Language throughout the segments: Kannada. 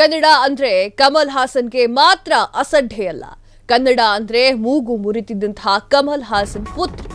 ಕನ್ನಡ ಅಂದ್ರೆ ಕಮಲ್ ಹಾಸನ್ಗೆ ಮಾತ್ರ ಅಸಡ್ಡೆಯಲ್ಲ. ಕನ್ನಡ ಅಂದ್ರೆ ಮೂಗು ಮುರಿತಿದ್ದಂತಹ ಕಮಲ್ ಹಾಸನ್ ಪುತ್ರಿ.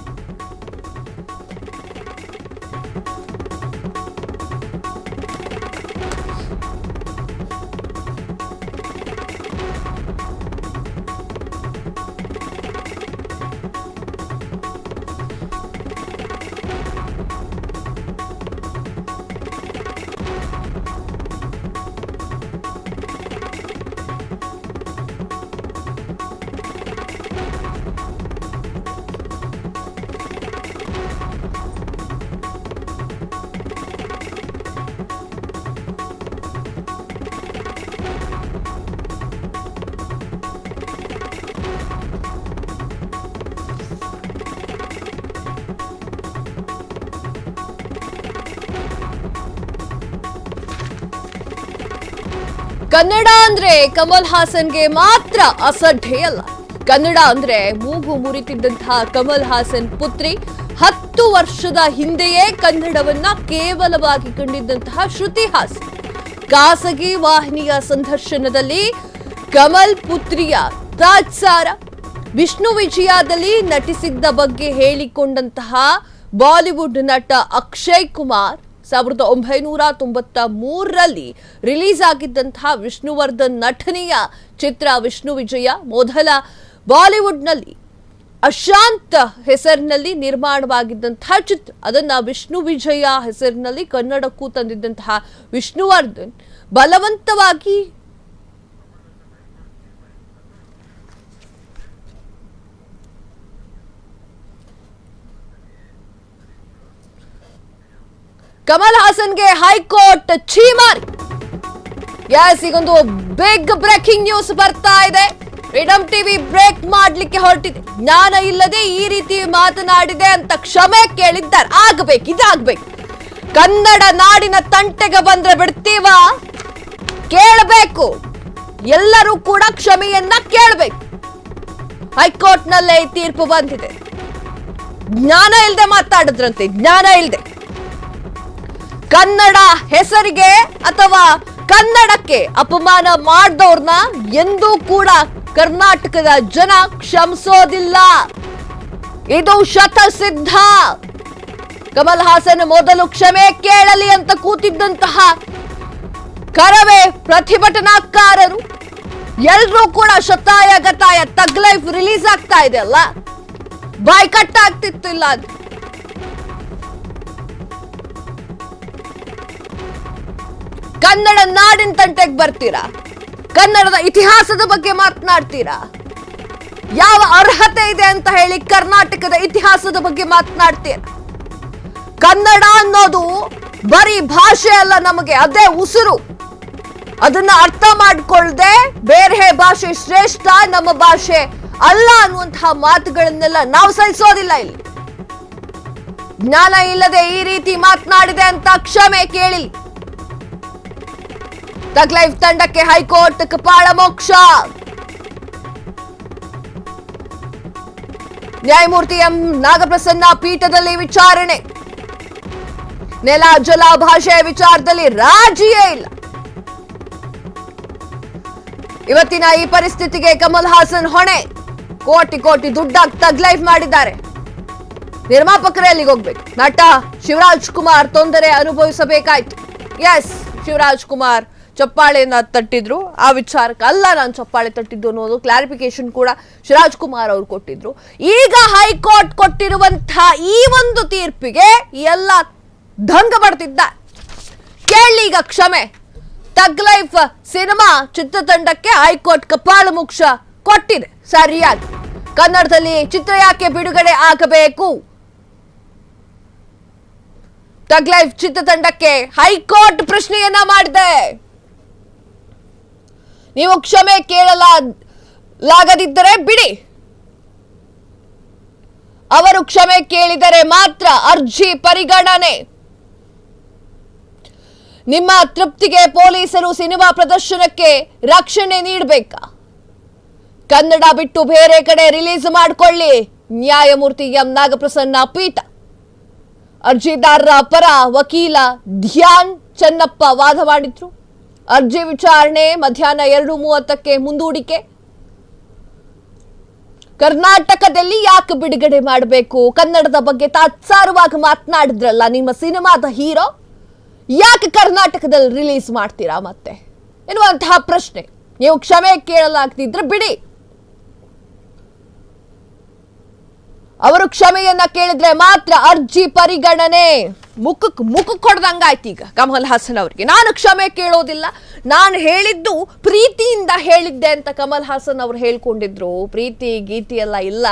ಕನ್ನಡ ಅಂದ್ರೆ ಕಮಲ್ ಹಾಸನ್ಗೆ ಮಾತ್ರ ಅಸಡ್ಡೆಯಲ್ಲ. ಕನ್ನಡ ಅಂದ್ರೆ ಮೂಗು ಮುರಿತಿದ್ದಂತಹ ಕಮಲ್ ಹಾಸನ್ ಪುತ್ರಿ. 10 ವರ್ಷದ ಹಿಂದೆಯೇ ಕನ್ನಡವನ್ನ ಕೇವಲವಾಗಿ ಕಂಡಿದ್ದಂತಹ ಶ್ರುತಿ ಹಾಸನ್ ಖಾಸಗಿ ವಾಹಿನಿಯ ಸಂದರ್ಶನದಲ್ಲಿ ಕಮಲ್ ಪುತ್ರಿಯ ತಾತ್ಸಾರ ವಿಷ್ಣು ವಿಜಯದಲ್ಲಿ ನಟಿಸಿದ್ದ ಬಗ್ಗೆ ಹೇಳಿಕೊಂಡಂತಹ ಬಾಲಿವುಡ್ ನಟ ಅಕ್ಷಯ್ ಕುಮಾರ್ 1993ರಲ್ಲಿ ರಿಲೀಸ್ ಆಗಿದ್ದಂತಹ ವಿಷ್ಣುವರ್ಧನ್ ನಟನೆಯ ಚಿತ್ರ ವಿಷ್ಣು ವಿಜಯ ಮೊದಲ ಬಾಲಿವುಡ್ನಲ್ಲಿ ಅಶಾಂತ್ ಹೆಸರಿನಲ್ಲಿ ನಿರ್ಮಾಣವಾಗಿದ್ದಂತಹ ಚಿತ್ರ. ಅದನ್ನ ವಿಷ್ಣು ವಿಜಯ ಹೆಸರಿನಲ್ಲಿ ಕನ್ನಡಕ್ಕೂ ತಂದಿದ್ದಂತಹ ವಿಷ್ಣುವರ್ಧನ್ ಬಲವಂತವಾಗಿ ಕಮಲ್ ಹಾಸನ್ಗೆ ಹೈಕೋರ್ಟ್ ಛೀಮಾರಿ. ಈಗೊಂದು ಬಿಗ್ ಬ್ರೇಕಿಂಗ್ ನ್ಯೂಸ್ ಬರ್ತಾ ಇದೆ. ಫ್ರೀಡಂ ಟಿವಿ ಬ್ರೇಕ್ ಮಾಡ್ಲಿಕ್ಕೆ ಹೊರಟಿದೆ. ಜ್ಞಾನ ಇಲ್ಲದೆ ಈ ರೀತಿ ಮಾತನಾಡಿದೆ ಅಂತ ಕ್ಷಮೆ ಕೇಳಿದ್ದಾರೆ. ಇದಾಗ್ಬೇಕು. ಕನ್ನಡ ನಾಡಿನ ತಂಟೆಗೆ ಬಂದ್ರೆ ಬಿಡ್ತೀವ? ಕೇಳಬೇಕು. ಎಲ್ಲರೂ ಕೂಡ ಕ್ಷಮೆಯನ್ನ ಕೇಳಬೇಕು. ಹೈಕೋರ್ಟ್ ನಲ್ಲೇ ತೀರ್ಪು ಬಂದಿದೆ. ಜ್ಞಾನ ಇಲ್ಲದೆ ಮಾತಾಡಿದ್ರಂತೆ. ಜ್ಞಾನ ಇಲ್ಲದೆ ಕನ್ನಡ ಹೆಸರಿಗೆ ಅಥವಾ ಕನ್ನಡಕ್ಕೆ ಅಪಮಾನ ಮಾಡಿದವ್ರನ್ನ ಎಂದೂ ಕೂಡ ಕರ್ನಾಟಕದ ಜನ ಕ್ಷಮಿಸೋದಿಲ್ಲ. ಇದು ಶತಸಿದ್ಧ. ಕಮಲ್ ಹಾಸನ್ ಮೊದಲು ಕ್ಷಮೆ ಕೇಳಲಿ ಅಂತ ಕೂತಿದ್ದಂತಹ ಕರವೇ ಪ್ರತಿಭಟನಾಕಾರರು ಎಲ್ಲರೂ ಕೂಡ ಶತಾಯ ಗತಾಯ ತಗ್ ಲೈಫ್ ರಿಲೀಸ್ ಆಗ್ತಾ ಇದೆ ಅಲ್ಲ, ಬಾಯ್ಕಟ್ ಆಗ್ತಿತ್ತಿಲ್ಲ. ಅದು ಕನ್ನಡ ನಾಡಿನ ತಂಟೆಗೆ ಬರ್ತೀರಾ? ಕನ್ನಡದ ಇತಿಹಾಸದ ಬಗ್ಗೆ ಮಾತನಾಡ್ತೀರಾ? ಯಾವ ಅರ್ಹತೆ ಇದೆ ಅಂತ ಹೇಳಿ ಕರ್ನಾಟಕದ ಇತಿಹಾಸದ ಬಗ್ಗೆ ಮಾತನಾಡ್ತೀರಾ? ಕನ್ನಡ ಅನ್ನೋದು ಬರೀ ಭಾಷೆ ಅಲ್ಲ, ನಮಗೆ ಅದೇ ಉಸಿರು. ಅದನ್ನ ಅರ್ಥ ಮಾಡ್ಕೊಳ್ದೆ ಬೇರೆ ಭಾಷೆ ಶ್ರೇಷ್ಠ, ನಮ್ಮ ಭಾಷೆ ಅಲ್ಲ ಅನ್ನುವಂತಹ ಮಾತುಗಳನ್ನೆಲ್ಲ ನಾವು ಸಹಿಸೋದಿಲ್ಲ. ಇಲ್ಲಿ ಜ್ಞಾನ ಇಲ್ಲದೆ ಈ ರೀತಿ ಮಾತನಾಡಿದೆ ಅಂತ ಕ್ಷಮೆ ಕೇಳಿ. ತಗ್ ಲೈಫ್ ತಂಡಕ್ಕೆ ಹೈಕೋರ್ಟ್ ಕಪಾಳ ಮೋಕ್ಷ. ನ್ಯಾಯಮೂರ್ತಿ ಎಂ ನಾಗಪ್ರಸನ್ನ ಪೀಠದಲ್ಲಿ ವಿಚಾರಣೆ. ನೆಲ ಜಲ ಭಾಷೆಯ ವಿಚಾರದಲ್ಲಿ ರಾಜಿಯೇ ಇಲ್ಲ. ಇವತ್ತಿನ ಈ ಪರಿಸ್ಥಿತಿಗೆ ಕಮಲ್ ಹಾಸನ್ ಹೊಣೆ. ಕೋಟಿ ಕೋಟಿ ದುಡ್ಡಾಗಿ ತಗ್ ಲೈಫ್ ಮಾಡಿದ್ದಾರೆ. ನಿರ್ಮಾಪಕರೇ ಅಲ್ಲಿಗೆ ಹೋಗ್ಬೇಕು. ನಟ ಶಿವರಾಜ್ ಕುಮಾರ್ ತೊಂದರೆ ಅನುಭವಿಸಬೇಕಾಯ್ತು. ಎಸ್, ಶಿವರಾಜ್ ಕುಮಾರ್ ಚಪ್ಪಾಳೆಯನ್ನ ತಟ್ಟಿದ್ರು. ಆ ವಿಚಾರಕ್ಕೆ ಅಲ್ಲ ನಾನು ಚಪ್ಪಾಳೆ ತಟ್ಟಿದ್ದು ಅನ್ನೋದು ಕ್ಲಾರಿಫಿಕೇಶನ್ ಕೂಡ ಶಿವರಾಜ್ ಕುಮಾರ್ ಅವರು ಕೊಟ್ಟಿದ್ರು. ಈಗ ಹೈಕೋರ್ಟ್ ಕೊಟ್ಟಿರುವಂತಹ ಈ ಒಂದು ತೀರ್ಪಿಗೆ ಎಲ್ಲ ದಂಗ ಬಡ್ತಿದ್ದ. ಕೇಳಿ ಈಗ ಕ್ಷಮೆ. ತಗ್ ಲೈಫ್ ಸಿನಿಮಾ ಚಿತ್ರತಂಡಕ್ಕೆ ಹೈಕೋರ್ಟ್ ಕಪಾಳ ಮೋಕ್ಷ ಕೊಟ್ಟಿದೆ. ಸರಿಯಾಗಿ ಕನ್ನಡದಲ್ಲಿ ಚಿತ್ರ ಯಾಕೆ ಬಿಡುಗಡೆ ಆಗಬೇಕು? ತಗ್ ಲೈಫ್ ಚಿತ್ರತಂಡಕ್ಕೆ ಹೈಕೋರ್ಟ್ ಪ್ರಶ್ನೆಯನ್ನ ಮಾಡಿದೆ. ನೀವು ಕ್ಷಮೆ ಕೇಳಲಾಗದಿದ್ದರೆ ಬಿಡಿ. ಅವರು ಕ್ಷಮೆ ಕೇಳಿದರೆ ಮಾತ್ರ ಅರ್ಜಿ ಪರಿಗಣನೆ. ನಿಮ್ಮ ತೃಪ್ತಿಗೆ ಪೊಲೀಸರು ಸಿನಿಮಾ ಪ್ರದರ್ಶನಕ್ಕೆ ರಕ್ಷಣೆ ನೀಡಬೇಕಾ? ಕನ್ನಡ ಬಿಟ್ಟು ಬೇರೆ ಕಡೆ ರಿಲೀಸ್ ಮಾಡಿಕೊಳ್ಳಿ. ನ್ಯಾಯಮೂರ್ತಿ ಎಂ ನಾಗಪ್ರಸನ್ನ ಪೀಠ. ಅರ್ಜಿದಾರರ ಪರ ವಕೀಲ ಧ್ಯಾನ್ ಚೆನ್ನಪ್ಪ ವಾದ ಮಾಡಿದ್ರು. ಅರ್ಜಿ ವಿಚಾರಣೆ ಮಧ್ಯಾಹ್ನ 2:30ಕ್ಕೆ ಮುಂದೂಡಿಕೆ. ಕರ್ನಾಟಕದಲ್ಲಿ ಯಾಕೆ ಬಿಡುಗಡೆ ಮಾಡಬೇಕು? ಕನ್ನಡದ ಬಗ್ಗೆ ತಾತ್ಸಾರವಾಗಿ ಮಾತನಾಡಿದ್ರಲ್ಲ ನಿಮ್ಮ ಸಿನಿಮಾದ ಹೀರೋ, ಯಾಕೆ ಕರ್ನಾಟಕದಲ್ಲಿ ರಿಲೀಸ್ ಮಾಡ್ತೀರಾ ಮತ್ತೆ ಎನ್ನುವಂತಹ ಪ್ರಶ್ನೆ. ನೀವು ಕ್ಷಮೆ ಕೇಳಲಾಗ್ತಿದ್ರೆ ಬಿಡಿ. ಅವರು ಕ್ಷಮೆಯನ್ನ ಕೇಳಿದ್ರೆ ಮಾತ್ರ ಅರ್ಜಿ ಪರಿಗಣನೆ. ಮುಖಕ್ಕೆ ಹೊಡೆದಂಗಾಯ್ತು ಈಗ ಕಮಲ್ ಹಾಸನ್ ಅವರಿಗೆ. ನಾನು ಕ್ಷಮೆ ಕೇಳೋದಿಲ್ಲ, ನಾನು ಹೇಳಿದ್ದು ಪ್ರೀತಿಯಿಂದ ಹೇಳಿದ್ದೆ ಅಂತ ಕಮಲ್ ಹಾಸನ್ ಅವರು ಹೇಳ್ಕೊಂಡಿದ್ರು. ಪ್ರೀತಿ ಗೀತಿ ಎಲ್ಲ ಇಲ್ಲ,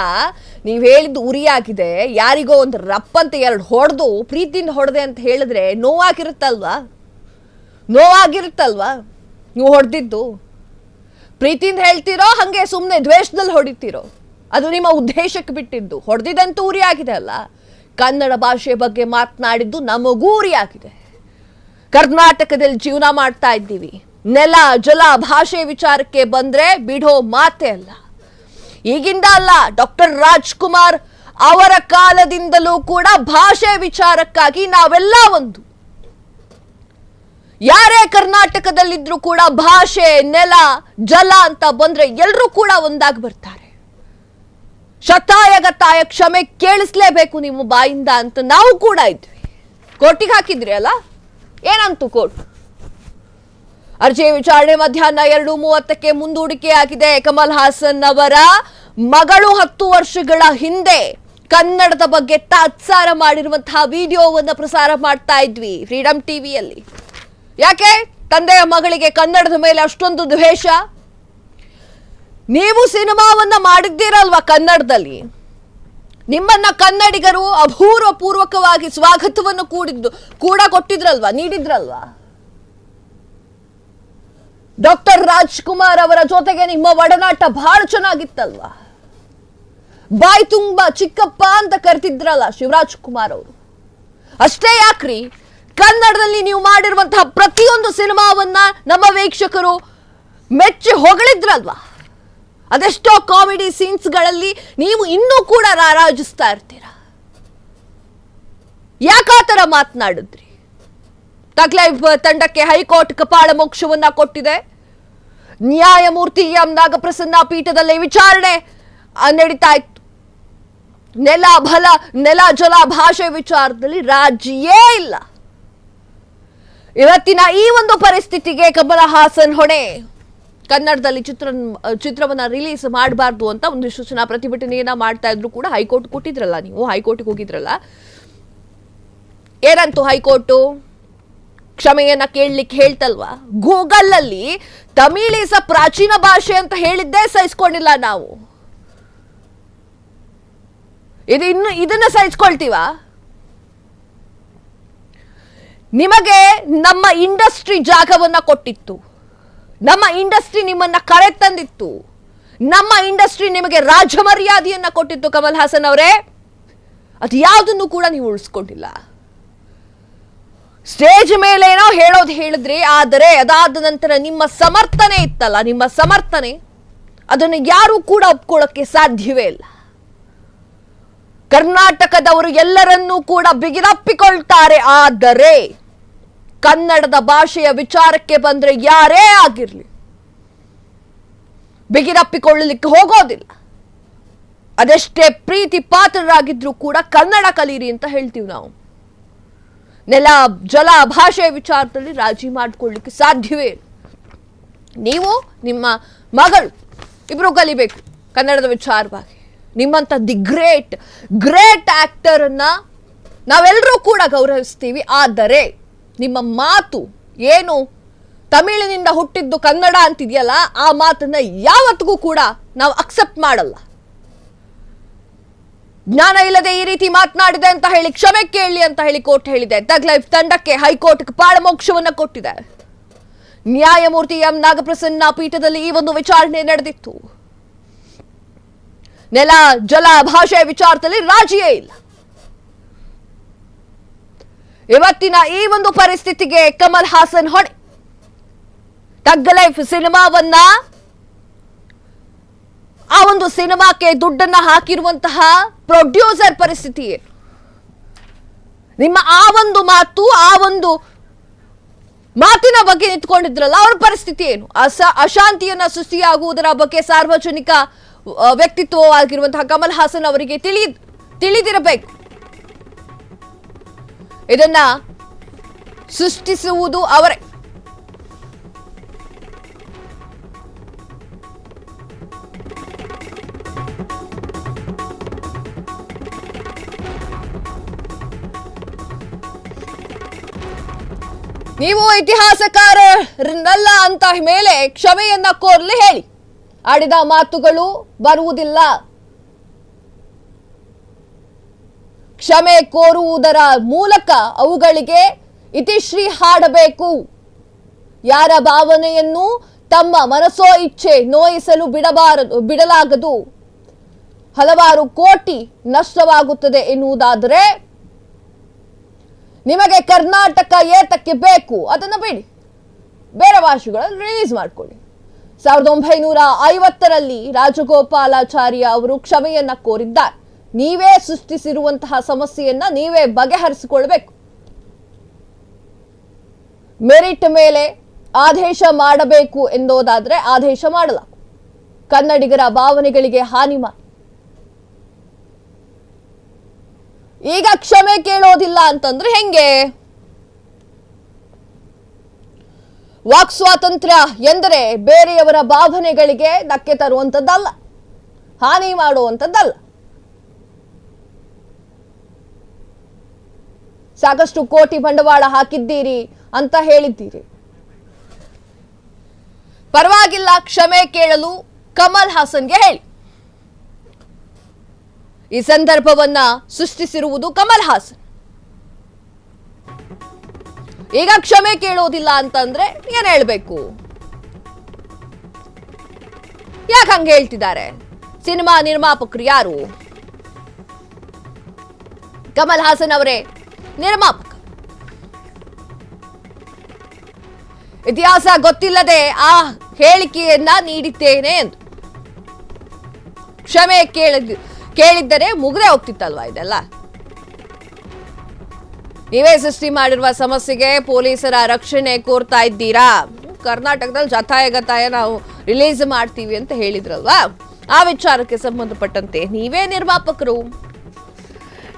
ನೀವು ಹೇಳಿದ್ದು ಉರಿಯಾಗಿದೆ. ಯಾರಿಗೋ ಒಂದು ರಪ್ಪಂತ 2 ಹೊಡೆದು ಪ್ರೀತಿಯಿಂದ ಹೊಡೆದೆ ಅಂತ ಹೇಳಿದ್ರೆ ನೋವಾಗಿರುತ್ತಲ್ವಾ? ನೀವು ಹೊಡೆದಿದ್ದು ಪ್ರೀತಿಯಿಂದ ಹೇಳ್ತಿರೋ ಹಂಗೆ ಸುಮ್ಮನೆ ದ್ವೇಷದಲ್ಲಿ ಹೊಡಿತೀರೋ? ಅದು ನಿಮ್ಮ ಉದ್ದೇಶಕ್ಕೆ ಬಿಟ್ಟಿದ್ದು. ಹೊಡೆದಿದ್ದಂತೂ ಉರಿಯಾಗಿದೆ ಅಲ್ಲ. ಕನ್ನಡ ಭಾಷೆ ಬಗ್ಗೆ ಮಾತನಾಡಿದ್ದು ನಮಗೂ ಉರಿಯಾಗಿದೆ. ಕರ್ನಾಟಕದಲ್ಲಿ ಜೀವನ ಮಾಡ್ತಾ ಇದ್ದೀವಿ. ನೆಲ ಜಲ ಭಾಷೆ ವಿಚಾರಕ್ಕೆ ಬಂದ್ರೆ ಬಿಡೋ ಮಾತೇ ಅಲ್ಲ. ಈಗಿಂದ ಅಲ್ಲ, ಡಾಕ್ಟರ್ ರಾಜ್ಕುಮಾರ್ ಅವರ ಕಾಲದಿಂದಲೂ ಕೂಡ ಭಾಷೆ ವಿಚಾರಕ್ಕಾಗಿ ನಾವೆಲ್ಲ ಒಂದು. ಯಾರೇ ಕರ್ನಾಟಕದಲ್ಲಿದ್ರು ಕೂಡ ಭಾಷೆ ನೆಲ ಜಲ ಅಂತ ಬಂದ್ರೆ ಎಲ್ಲರೂ ಕೂಡ ಒಂದಾಗಿ ಬರ್ತಾರೆ. ಶತಾಯಗತಾಯ ಕ್ಷಮೆ ಕೇಳಿಸ್ಲೇಬೇಕು ನಿಮ್ಮ ಬಾಯಿಂದ ಅಂತ ನಾವು ಕೂಡ ಇದ್ವಿ. ಕೋರ್ಟಿಗೆ ಹಾಕಿದ್ರಿ ಅಲ್ಲ, ಏನಂತು ಕೋರ್ಟ್? ಅರ್ಜಿ ವಿಚಾರಣೆ ಮಧ್ಯಾಹ್ನ 2:30ಕ್ಕೆ ಮುಂದೂಡಿಕೆಯಾಗಿದೆ. ಕಮಲ್ ಹಾಸನ್ ಅವರ ಮಗಳು 10 ವರ್ಷಗಳ ಹಿಂದೆ ಕನ್ನಡದ ಬಗ್ಗೆ ತಾತ್ಸಾರ ಮಾಡಿರುವಂತಹ ವಿಡಿಯೋವನ್ನು ಪ್ರಸಾರ ಮಾಡ್ತಾ ಇದ್ವಿ ಫ್ರೀಡಂ ಟಿವಿಯಲ್ಲಿ. ಯಾಕೆ ತಂದೆಯ ಮಗಳಿಗೆ ಕನ್ನಡದ ಮೇಲೆ ಅಷ್ಟೊಂದು ದ್ವೇಷ? ನೀವು ಸಿನಿಮಾವನ್ನ ಮಾಡಿದ್ದೀರಲ್ವಾ ಕನ್ನಡದಲ್ಲಿ, ನಿಮ್ಮನ್ನ ಕನ್ನಡಿಗರು ಅಭೂರ್ವಪೂರ್ವಕವಾಗಿ ಸ್ವಾಗತವನ್ನು ಕೂಡ ಕೊಟ್ಟಿದ್ರಲ್ವಾ, ನೀಡಿದ್ರಲ್ವಾ? ಡಾಕ್ಟರ್ ರಾಜ್ಕುಮಾರ್ ಅವರ ಜೊತೆಗೆ ನಿಮ್ಮ ಒಡನಾಟ ಬಹಳ ಚೆನ್ನಾಗಿತ್ತಲ್ವಾ? ಬಾಯಿ ತುಂಬಾ ಚಿಕ್ಕಪ್ಪ ಅಂತ ಕರೆತಿದ್ರಲ್ಲ ಶಿವರಾಜ್ ಕುಮಾರ್ ಅವರು. ಅಷ್ಟೇ ಯಾಕ್ರಿ, ಕನ್ನಡದಲ್ಲಿ ನೀವು ಮಾಡಿರುವಂತಹ ಪ್ರತಿಯೊಂದು ಸಿನಿಮಾವನ್ನ ನಮ್ಮ ವೀಕ್ಷಕರು ಮೆಚ್ಚಿ ಹೊಗಳಿದ್ರಲ್ವಾ? ಅದೆಷ್ಟೋ ಕಾಮಿಡಿ ಸೀನ್ಸ್ಗಳಲ್ಲಿ ನೀವು ಇನ್ನೂ ಕೂಡ ರಾರಾಜಿಸ್ತಾ ಇರ್ತೀರಾ. ಯಾಕಾತರ ಮಾತನಾಡಿದ್ರಿ? ತಗ್ಲೈವ್ ತಂಡಕ್ಕೆ ಹೈಕೋರ್ಟ್ ಕಪಾಳ ಮೋಕ್ಷವನ್ನ ಕೊಟ್ಟಿದೆ. ನ್ಯಾಯಮೂರ್ತಿ ಎಂ ನಾಗಪ್ರಸನ್ನ ಪೀಠದಲ್ಲಿ ವಿಚಾರಣೆ ನಡೀತಾ ಇತ್ತು. ನೆಲ ಜಲ ಭಾಷೆ ವಿಚಾರದಲ್ಲಿ ರಾಜಿಯೇ ಇಲ್ಲ. ಇವತ್ತಿನ ಈ ಒಂದು ಪರಿಸ್ಥಿತಿಗೆ ಕಮಲ್ ಹಾಸನ್ ಹೊಣೆ. ಕನ್ನಡದಲ್ಲಿ ಚಿತ್ರವನ್ನ ರಿಲೀಸ್ ಮಾಡಬಾರ್ದು ಅಂತ ಒಂದಿಷ್ಟು ಜನ ಪ್ರತಿಭಟನೆಯನ್ನ ಮಾಡ್ತಾ ಇದ್ರು ಕೂಡ ಹೈಕೋರ್ಟ್ ಕೊಟ್ಟಿದ್ರಲ್ಲ, ನೀವು ಹೈಕೋರ್ಟ್ಗೆ ಹೋಗಿದ್ರಲ್ಲ, ಏನಂತೂ ಹೈಕೋರ್ಟ್ ಕ್ಷಮೆಯನ್ನ ಕೇಳಲಿಕ್ಕೆ ಹೇಳ್ತಲ್ವಾ? ಗೂಗಲ್ ಅಲ್ಲಿ ತಮಿಳ್ ಈಸ್ ಪ್ರಾಚೀನ ಭಾಷೆ ಅಂತ ಹೇಳಿದ್ದೇ ಸಹಿಸ್ಕೊಂಡಿಲ್ಲ ನಾವು. ಇದನ್ನ ಸಹಿಸ್ಕೊಳ್ತೀವ? ನಿಮಗೆ ನಮ್ಮ ಇಂಡಸ್ಟ್ರಿ ಜಾಗವನ್ನ ಕೊಟ್ಟಿತ್ತು, ನಮ್ಮ ಇಂಡಸ್ಟ್ರಿ ನಿಮ್ಮನ್ನ ಕರೆ ತಂದಿತ್ತು, ನಮ್ಮ ಇಂಡಸ್ಟ್ರಿ ನಿಮಗೆ ರಾಜಮರ್ಯಾದೆಯನ್ನ ಕೊಟ್ಟಿತ್ತು ಕಮಲ್ ಹಾಸನ್ ಅವರೇ. ಅದು ಯಾವುದನ್ನು ಕೂಡ ನೀವು ಉಳಿಸ್ಕೊಂಡಿಲ್ಲ. ಸ್ಟೇಜ್ ಮೇಲೇನೋ ಹೇಳೋದು ಹೇಳಿದ್ರಿ, ಆದರೆ ಅದಾದ ನಂತರ ನಿಮ್ಮ ಸಮರ್ಥನೆ ಇತ್ತಲ್ಲ, ನಿಮ್ಮ ಸಮರ್ಥನೆ ಅದನ್ನು ಯಾರು ಕೂಡ ಒಪ್ಕೊಳ್ಳೋಕೆ ಸಾಧ್ಯವೇ ಇಲ್ಲ. ಕರ್ನಾಟಕದವರು ಎಲ್ಲರನ್ನೂ ಕೂಡ ಬಿಗಿದಪ್ಪಿಕೊಳ್ತಾರೆ, ಆದರೆ ಕನ್ನಡದ ಭಾಷೆಯ ವಿಚಾರಕ್ಕೆ ಬಂದ್ರೆ ಯಾರೇ ಆಗಿರ್ಲಿ ಬಿಗಿದಪ್ಪಿಕೊಳ್ಳಲಿಕ್ಕೆ ಹೋಗೋದಿಲ್ಲ. ಅದೆಷ್ಟೇ ಪ್ರೀತಿ ಪಾತ್ರರಾಗಿದ್ರು ಕೂಡ ಕನ್ನಡ ಕಲೀರಿ ಅಂತ ಹೇಳ್ತೀವಿ ನಾವು. ನೆಲ ಜಲ ಭಾಷೆ ವಿಚಾರದಲ್ಲಿ ರಾಜಿ ಮಾಡಿಕೊಳ್ಳಿಕ್ಕೆ ಸಾಧ್ಯವೇ ಇಲ್ಲ. ನೀವು ನಿಮ್ಮ ಮಗಳು ಇಬ್ರು ಕಲಿಬೇಕು ಕನ್ನಡದ ವಿಚಾರವಾಗಿ. ನಿಮ್ಮಂತ ದಿ ಗ್ರೇಟ್ ಆಕ್ಟರ್ ಅನ್ನ ನಾವೆಲ್ಲರೂ ಕೂಡ ಗೌರವಿಸ್ತೀವಿ, ಆದರೆ ನಿಮ್ಮ ಮಾತು ಏನು ತಮಿಳಿನಿಂದ ಹುಟ್ಟಿದ್ದು ಕನ್ನಡ ಅಂತಿದೆಯಲ್ಲ, ಆ ಮಾತನ್ನ ಯಾವತ್ತಿಗೂ ಕೂಡ ನಾವು ಅಕ್ಸೆಪ್ಟ್ ಮಾಡಲ್ಲ. ಜ್ಞಾನ ಇಲ್ಲದೆ ಈ ರೀತಿ ಮಾತನಾಡಿದೆ ಅಂತ ಹೇಳಿ ಕ್ಷಮೆ ಕೇಳಲಿ ಅಂತ ಹೇಳಿ ಕೋರ್ಟ್ ಹೇಳಿದೆ. ತಗ್ಲೈಫ್ ತಂಡಕ್ಕೆ ಹೈಕೋರ್ಟ್ ಕಪಾಳ ಮೋಕ್ಷವನ್ನ ಕೊಟ್ಟಿದೆ. ನ್ಯಾಯಮೂರ್ತಿ ಎಂ ನಾಗಪ್ರಸನ್ನ ಪೀಠದಲ್ಲಿ ಈ ಒಂದು ವಿಚಾರಣೆ ನಡೆದಿತ್ತು. ನೆಲ ಜಲ ಭಾಷೆ ವಿಚಾರದಲ್ಲಿ ರಾಜಿಯೇ ಇಲ್ಲ. ಇವತ್ತಿನ ಈ ಒಂದು ಪರಿಸ್ಥಿತಿಗೆ ಕಮಲ್ ಹಾಸನ್ ಹೊಣೆ. ತಗ್ ಲೈಫ್ ಸಿನಿಮಾವನ್ನ, ಆ ಒಂದು ಸಿನಿಮಾಕ್ಕೆ ದುಡ್ಡನ್ನ ಹಾಕಿರುವಂತಹ ಪ್ರೊಡ್ಯೂಸರ್ ಪರಿಸ್ಥಿತಿ ಏನು? ನಿಮ್ಮ ಆ ಒಂದು ಮಾತು, ಆ ಒಂದು ಮಾತಿನ ಬಗ್ಗೆ ನಿಂತ್ಕೊಂಡಿದ್ರಲ್ಲ, ಅವ್ರ ಪರಿಸ್ಥಿತಿ ಏನು? ಅಶಾಂತಿಯನ್ನ ಸೃಷ್ಟಿಯಾಗುವುದರ ಬಗ್ಗೆ ಸಾರ್ವಜನಿಕ ವ್ಯಕ್ತಿತ್ವವಾಗಿರುವಂತಹ ಕಮಲ್ ಹಾಸನ್ ಅವರಿಗೆ ತಿಳಿದಿರಬೇಕು. ಇದನ್ನ ಸೃಷ್ಟಿಸುವುದು ಅವರೇ. ನೀವು ಇತಿಹಾಸಕಾರರನ್ನಲ್ಲ ಅಂತ ಮೇಲೆ ಕ್ಷಮೆಯನ್ನ ಕೋರಲು ಹೇಳಿ. ಆಡಿದ ಮಾತುಗಳು ಬರುವುದಿಲ್ಲ. ಕ್ಷಮೆ ಕೋರುವುದರ ಮೂಲಕ ಅವುಗಳಿಗೆ ಇತಿಶ್ರೀ ಹಾಡಬೇಕು. ಯಾರ ಭಾವನೆಯನ್ನು ತಮ್ಮ ಮನಸೋ ಇಚ್ಛೆ ನೋಯಿಸಲು ಬಿಡಲಾಗದು. ಹಲವಾರು ಕೋಟಿ ನಷ್ಟವಾಗುತ್ತದೆ ಎನ್ನುವುದಾದರೆ ನಿಮಗೆ ಕರ್ನಾಟಕ ಏತಕ್ಕೆ ಬೇಕು ಅದನ್ನು ಬಿಡಿ, ಬೇರೆ ಭಾಷೆಗಳಲ್ಲಿ ರಿಲೀಸ್ ಮಾಡಿಕೊಳ್ಳಿ. 1950ರಲ್ಲಿ ರಾಜಗೋಪಾಲಾಚಾರ್ಯ ಅವರು ಕ್ಷಮೆಯನ್ನ ಕೋರಿದ್ದಾರೆ. ನೀವೇ ಸೃಷ್ಟಿಸಿರುವಂತಹ ಸಮಸ್ಯೆಯನ್ನ ನೀವೇ ಬಗೆಹರಿಸಿಕೊಳ್ಬೇಕು. ಮೆರಿಟ್ ಮೇಲೆ ಆದೇಶ ಮಾಡಬೇಕು ಎಂದೋದಾದ್ರೆ ಆದೇಶ ಮಾಡಲಾಗು. ಕನ್ನಡಿಗರ ಭಾವನೆಗಳಿಗೆ ಹಾನಿ ಮಾಡಿ ಈಗ ಕ್ಷಮೆ ಕೇಳೋದಿಲ್ಲ ಅಂತಂದ್ರೆ ಹೆಂಗೆ? ವಾಕ್ ಸ್ವಾತಂತ್ರ್ಯ ಎಂದರೆ ಬೇರೆಯವರ ಭಾವನೆಗಳಿಗೆ ಧಕ್ಕೆ ತರುವಂತದ್ದಲ್ಲ, ಹಾನಿ ಮಾಡುವಂತದ್ದಲ್ಲ. ಸಾಕಷ್ಟು ಕೋಟಿ ಬಂಡವಾಳ ಹಾಕಿದ್ದೀರಿ ಅಂತ ಹೇಳಿದ್ದೀರಿ. ಪರವಾಗಿಲ್ಲ, ಕ್ಷಮೆ ಕೇಳಲು ಕಮಲ್ ಹಾಸನ್ಗೆ ಹೇಳಿ. ಈ ಸಂದರ್ಭವನ್ನ ಸೃಷ್ಟಿಸಿರುವುದು ಕಮಲ್ ಹಾಸನ್. ಈಗ ಕ್ಷಮೆ ಕೇಳೋದಿಲ್ಲ ಅಂತಂದ್ರೆ ಏನ್ ಹೇಳ್ಬೇಕು? ಯಾಕೆ ಹಂಗೆ ಹೇಳ್ತಿದ್ದಾರೆ? ಸಿನಿಮಾ ನಿರ್ಮಾಪಕರು ಯಾರು? ಕಮಲ್ ಹಾಸನ್ ಅವರೇ ನಿರ್ಮಾಪಕ. ಇತಿಹಾಸ ಗೊತ್ತಿಲ್ಲದೆ ಆ ಹೇಳಿಕೆಯನ್ನ ನೀಡಿದ್ದೇನೆ ಎಂದು ಕ್ಷಮೆ ಕೇಳಿದ್ದರೆ ಮುಗ್ದೇ ಹೋಗ್ತಿತ್ತಲ್ವಾ ಇದೆಲ್ಲ? ನೀವೇ ಸೃಷ್ಟಿ ಮಾಡಿರುವ ಸಮಸ್ಯೆಗೆ ಪೊಲೀಸರ ರಕ್ಷಣೆ ಕೋರ್ತಾ ಇದ್ದೀರಾ. ಕರ್ನಾಟಕದಲ್ಲಿ ಜತಾಯ ನಾವು ರಿಲೀಸ್ ಮಾಡ್ತೀವಿ ಅಂತ ಹೇಳಿದ್ರಲ್ವಾ, ಆ ವಿಚಾರಕ್ಕೆ ಸಂಬಂಧಪಟ್ಟಂತೆ ನೀವೇ ನಿರ್ಮಾಪಕರು,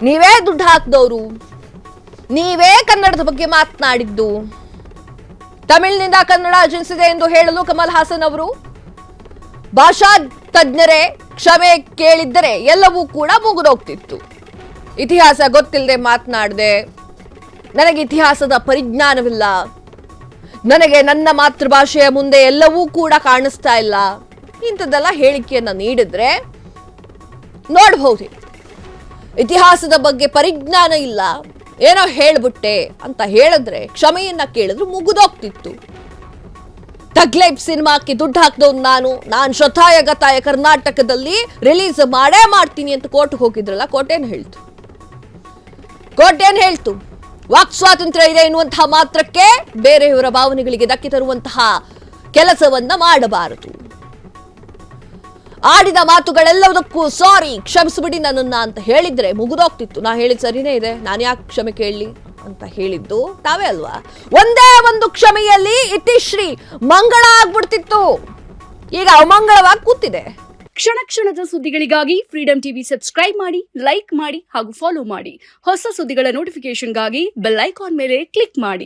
ನೀವೇ ದುಡ್ಡು ಹಾಕಿದವರು, ನೀವೇ ಕನ್ನಡದ ಬಗ್ಗೆ ಮಾತನಾಡಿದ್ದು. ತಮಿಳಿನಿಂದ ಕನ್ನಡ ಜನಿಸಿದೆ ಎಂದು ಹೇಳಲು ಕಮಲ್ ಹಾಸನ್ ಅವರು ಭಾಷಾ ತಜ್ಞರೇ ಕ್ಷಮೆ ಕೇಳಿದ್ದರೆ ಎಲ್ಲವೂ ಕೂಡ ಮುಗಿದೋಗ್ತಿತ್ತು. ಇತಿಹಾಸ ಗೊತ್ತಿಲ್ಲದೆ ಮಾತನಾಡಿದೆ, ನನಗೆ ಇತಿಹಾಸದ ಪರಿಜ್ಞಾನವಿಲ್ಲ, ನನಗೆ ನನ್ನ ಮಾತೃಭಾಷೆಯ ಮುಂದೆ ಎಲ್ಲವೂ ಕೂಡ ಕಾಣಿಸ್ತಾ ಇಲ್ಲ, ಇಂಥದ್ದೆಲ್ಲ ಹೇಳಿಕೆಯನ್ನ ನೀಡಿದ್ರೆ ನೋಡಬಹುದು. ಇತಿಹಾಸದ ಬಗ್ಗೆ ಪರಿಜ್ಞಾನ ಇಲ್ಲ, ಏನೋ ಹೇಳ್ಬಿಟ್ಟೆ ಅಂತ ಹೇಳಿದ್ರೆ ಕ್ಷಮೆಯನ್ನ ಕೇಳಿದ್ರು ಮುಗಿದೋಗ್ತಿತ್ತು. ತಗ್ ಲೈಫ್ ಸಿನಿಮಾಕ್ಕೆ ದುಡ್ಡು ಹಾಕಿದವ್ ನಾನು ಶತಾಯ ಗತಾಯ ಕರ್ನಾಟಕದಲ್ಲಿ ರಿಲೀಸ್ ಮಾಡೇ ಮಾಡ್ತೀನಿ ಅಂತ ಕೋರ್ಟ್ಗೆ ಹೋಗಿದ್ರಲ್ಲ, ಕೋರ್ಟ್ ಏನ್ ಹೇಳ್ತು? ವಾಕ್ ಸ್ವಾತಂತ್ರ್ಯ ಇದೆ ಎನ್ನುವಂತಹ ಮಾತ್ರಕ್ಕೆ ಬೇರೆಯವರ ಭಾವನೆಗಳಿಗೆ ಧಕ್ಕೆ ತರುವಂತಹ ಕೆಲಸವನ್ನ ಮಾಡಬಾರದು. ಆಡಿದ ಮಾತುಗಳೆಲ್ಲದಕ್ಕೂ ಸಾರಿ, ಕ್ಷಮಿಸ್ಬಿಡಿ ನನ್ನನ್ನ ಅಂತ ಹೇಳಿದ್ರೆ ಮುಗಿದೋಗ್ತಿತ್ತು. ನಾ ಹೇಳಿದ್ ಸರಿನೇ ಇದೆ, ನಾನು ಯಾಕೆ ಕ್ಷಮೆ ಕೇಳಲಿ ಅಂತ ಹೇಳಿದ್ದು ತಾವೇ ಅಲ್ವಾ? ಒಂದೇ ಒಂದು ಕ್ಷಮೆಯಲ್ಲಿ ಇತಿಶ್ರೀ ಮಂಗಳ ಆಗ್ಬಿಡ್ತಿತ್ತು, ಈಗ ಅಮಂಗಳವಾಗಿ ಕೂತಿದೆ. ಕ್ಷಣ ಕ್ಷಣದ ಸುದ್ದಿಗಳಿಗಾಗಿ ಫ್ರೀಡಂ ಟಿವಿ ಸಬ್ಸ್ಕ್ರೈಬ್ ಮಾಡಿ, ಲೈಕ್ ಮಾಡಿ ಹಾಗೂ ಫಾಲೋ ಮಾಡಿ. ಹೊಸ ಸುದ್ದಿಗಳ ನೋಟಿಫಿಕೇಶನ್ಗಾಗಿ ಬೆಲ್ ಐಕಾನ್ ಮೇಲೆ ಕ್ಲಿಕ್ ಮಾಡಿ.